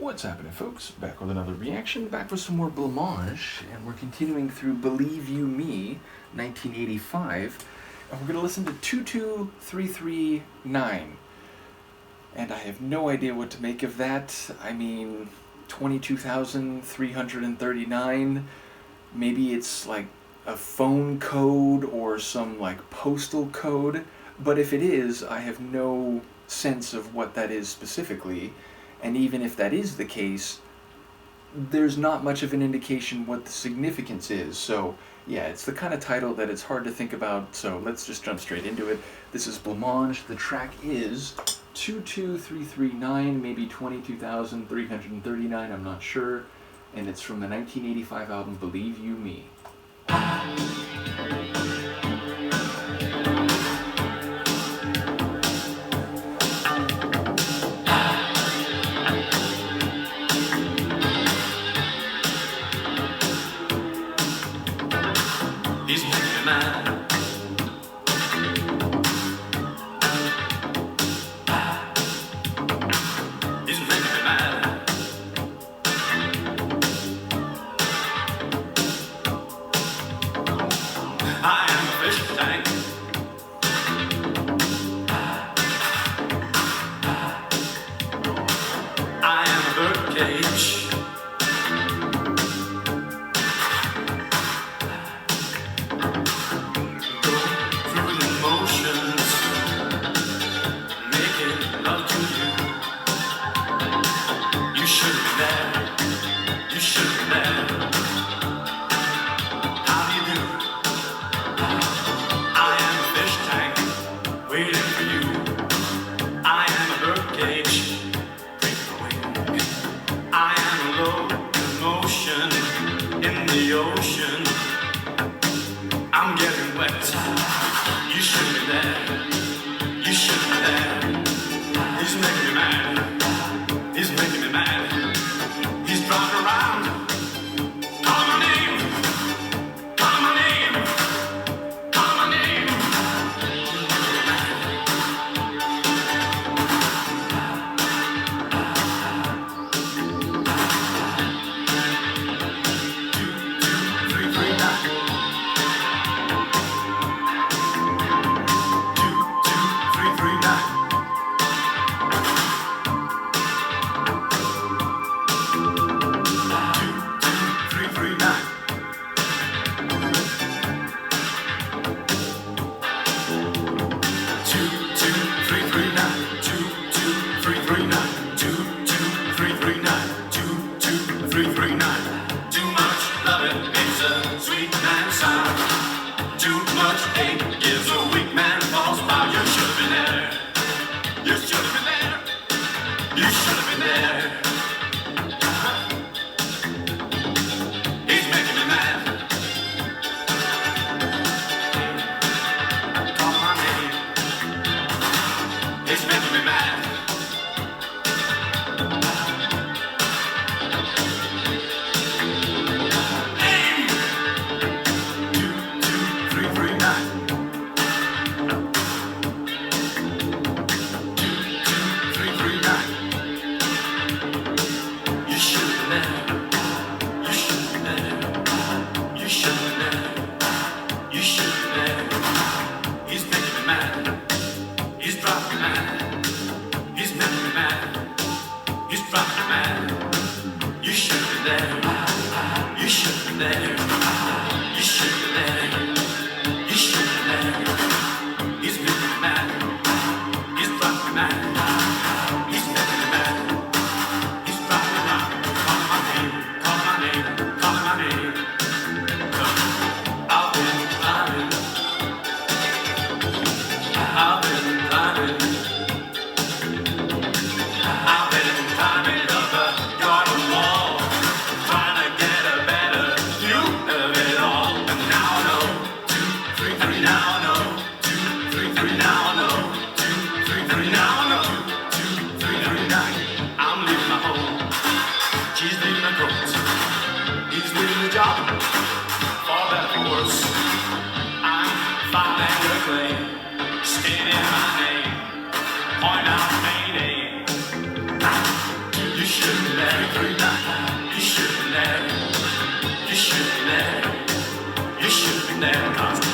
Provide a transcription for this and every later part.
What's happening, folks? Back with another reaction, back with some more Blancmange, and we're continuing through Believe You Me, 1985, and we're going to listen to 22339. And I have no idea what to make of that. I mean, 22,339, maybe it's like a phone code or some like postal code, but if it is, I have no sense of what that is specifically. And even if that is the case, there's not much of an indication what the significance is. So yeah, it's the kind of title that it's hard to think about, so let's just jump straight into it. This is Blancmange. The track is 22339, maybe 22,339, I'm not sure. And it's from the 1985 album Believe You Me. He's making me mad. He's making me mad. I am a fish tank. I am a bird cage. Ocean, I'm getting wet. You should be there. You should be there. He's making me mad. He's making me mad. He's driving around. Call my name. Call my name. Call my name. He's making me mad. Too much loving makes a sweet man sour. Too much hate gives a weak man false power. You should have been there. You should have been there. You should have been there. He's making me mad. Call my name. He's making me mad. You You should have been there. You should have been there. You should have been there, cause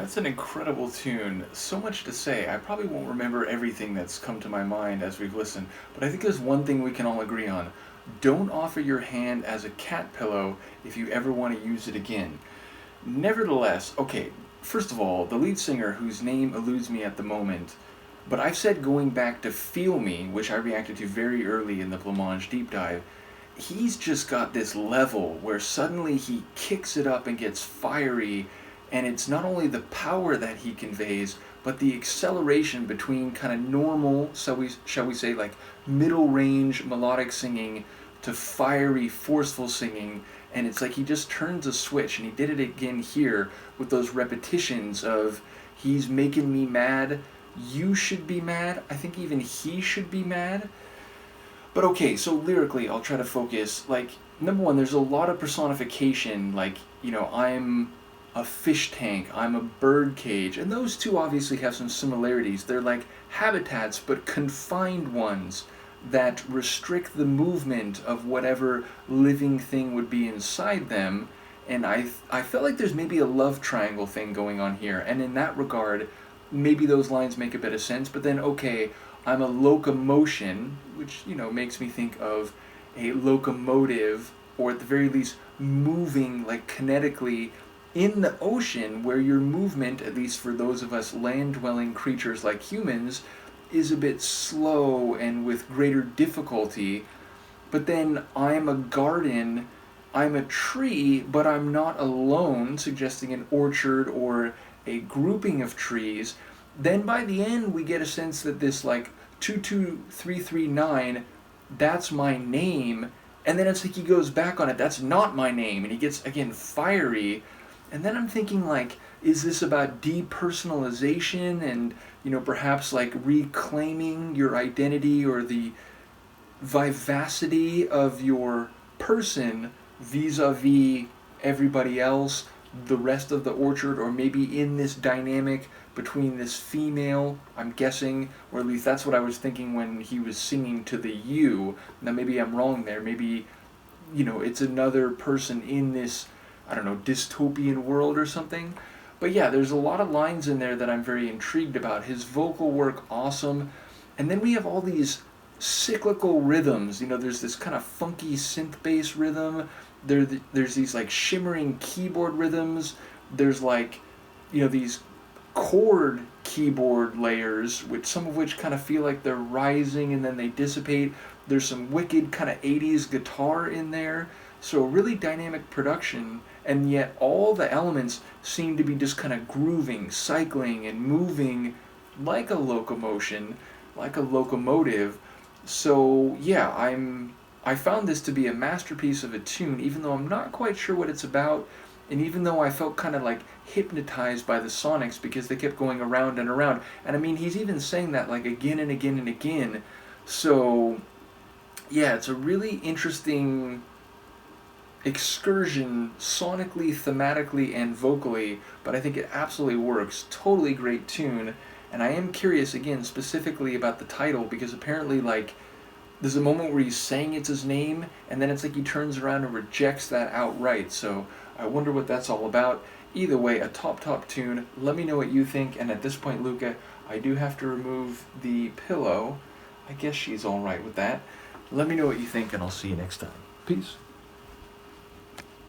That's an incredible tune. So much to say. I probably won't remember everything that's come to my mind as we've listened, but I think there's one thing we can all agree on. Don't offer your hand as a cat pillow if you ever want to use it again. Nevertheless, okay, first of all, the lead singer, whose name eludes me at the moment, but I've said going back to Feel Me, which I reacted to very early in the Blancmange deep dive, he's just got this level where suddenly he kicks it up and gets fiery. And it's not only the power that he conveys, but the acceleration between kind of normal, shall we say, like middle range melodic singing to fiery, forceful singing. And it's like he just turns a switch, and he did it again here with those repetitions of he's making me mad, you should be mad, I think even he should be mad. But okay, so lyrically, I'll try to focus. Like, number one, there's a lot of personification, like, you know, I'm a fish tank, I'm a bird cage, and those two obviously have some similarities. They're like habitats, but confined ones that restrict the movement of whatever living thing would be inside them. And I felt like there's maybe a love triangle thing going on here, and in that regard, maybe those lines make a bit of sense. But then, okay, I'm a locomotion, which, you know, makes me think of a locomotive, or at the very least moving like kinetically in the ocean, where your movement, at least for those of us land-dwelling creatures like humans, is a bit slow and with greater difficulty. But then I'm a garden, I'm a tree, but I'm not alone, suggesting an orchard or a grouping of trees. Then by the end we get a sense that this like 22339, that's my name, and then it's like he goes back on it, that's not my name, and he gets again fiery. And then I'm thinking, like, is this about depersonalization and, you know, perhaps like reclaiming your identity or the vivacity of your person vis-a-vis everybody else, the rest of the orchard, or maybe in this dynamic between this female, I'm guessing, or at least that's what I was thinking when he was singing to the you. Now maybe I'm wrong there. Maybe, it's another person in this, I don't know, dystopian world or something. But yeah, there's a lot of lines in there that I'm very intrigued about. His vocal work, awesome. And then we have all these cyclical rhythms. There's this kind of funky synth bass rhythm. There's these like shimmering keyboard rhythms. There's like, these chord keyboard layers, which some of which kind of feel like they're rising and then they dissipate. There's some wicked kind of 80s guitar in there. So really dynamic production, and yet all the elements seem to be just kind of grooving, cycling, and moving like a locomotion, like a locomotive. So yeah, I found this to be a masterpiece of a tune, even though I'm not quite sure what it's about, and even though I felt kind of like hypnotized by the sonics because they kept going around and around. And I mean, he's even saying that like again and again and again. So yeah, it's a really interesting excursion sonically, thematically, and vocally, but I think it absolutely works. Totally great tune. And I am curious again specifically about the title, because apparently like there's a moment where he's saying it's his name and then it's like he turns around and rejects that outright. So I wonder what that's all about. Either way, a top tune. Let me know what you think. And at this point, Luca, I do have to remove the pillow. I guess she's all right with that. Let me know what you think, and I'll see you next time. Peace.